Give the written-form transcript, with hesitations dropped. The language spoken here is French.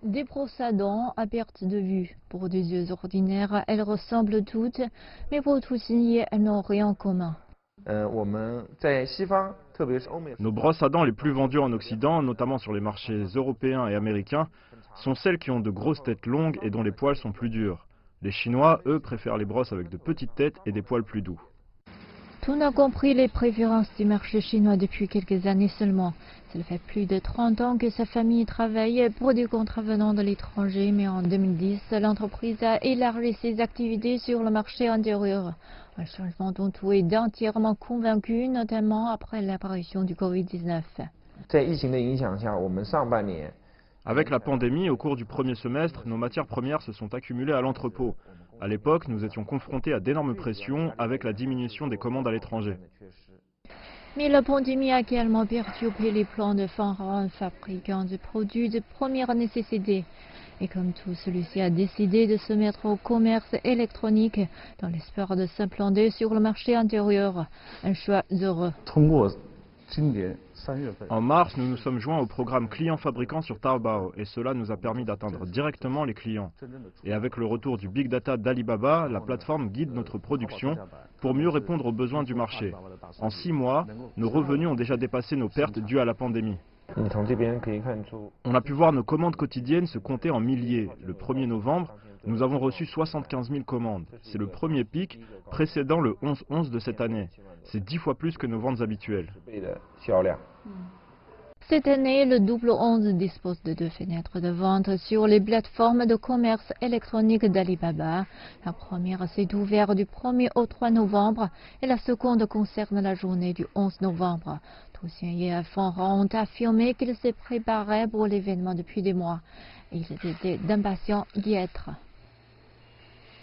Des brosses à dents à perte de vue. Pour des yeux ordinaires, elles ressemblent toutes, mais pour tout signer, elles n'ont rien en commun. Nos brosses à dents les plus vendues en Occident, notamment sur les marchés européens et américains, sont celles qui ont de grosses têtes longues et dont les poils sont plus durs. Les Chinois, eux, préfèrent les brosses avec de petites têtes et des poils plus doux. Tout a compris les préférences du marché chinois depuis quelques années seulement. Cela fait plus de 30 ans que sa famille travaille pour des contrevenants de l'étranger, mais en 2010, l'entreprise a élargi ses activités sur le marché intérieur. Un changement dont tout est entièrement convaincu, notamment après l'apparition du Covid-19. Avec la pandémie, au cours du premier semestre, nos matières premières se sont accumulées à l'entrepôt. À l'époque, nous étions confrontés à d'énormes pressions avec la diminution des commandes à l'étranger. Mais la pandémie a également perturbé les plans de Fanron, fabricant de produits de première nécessité. Et comme tout, celui-ci a décidé de se mettre au commerce électronique dans l'espoir de s'implanter sur le marché intérieur. Un choix heureux. En mars, nous nous sommes joints au programme client-fabricant sur Taobao et cela nous a permis d'atteindre directement les clients. Et avec le retour du Big Data d'Alibaba, la plateforme guide notre production pour mieux répondre aux besoins du marché. En 6 mois, nos revenus ont déjà dépassé nos pertes dues à la pandémie. On a pu voir nos commandes quotidiennes se compter en milliers. Le 1er novembre, nous avons reçu 75 000 commandes. C'est le premier pic précédant le 11-11 de cette année. C'est 10 fois plus que nos ventes habituelles. Cette année, le double 11 dispose de 2 fenêtres de vente sur les plateformes de commerce électronique d'Alibaba. La première s'est ouverte du 1er au 3 novembre et la seconde concerne la journée du 11 novembre. Toussien et Fanron ont affirmé qu'ils se préparaient pour l'événement depuis des mois. Ils étaient d'impatients d'y être.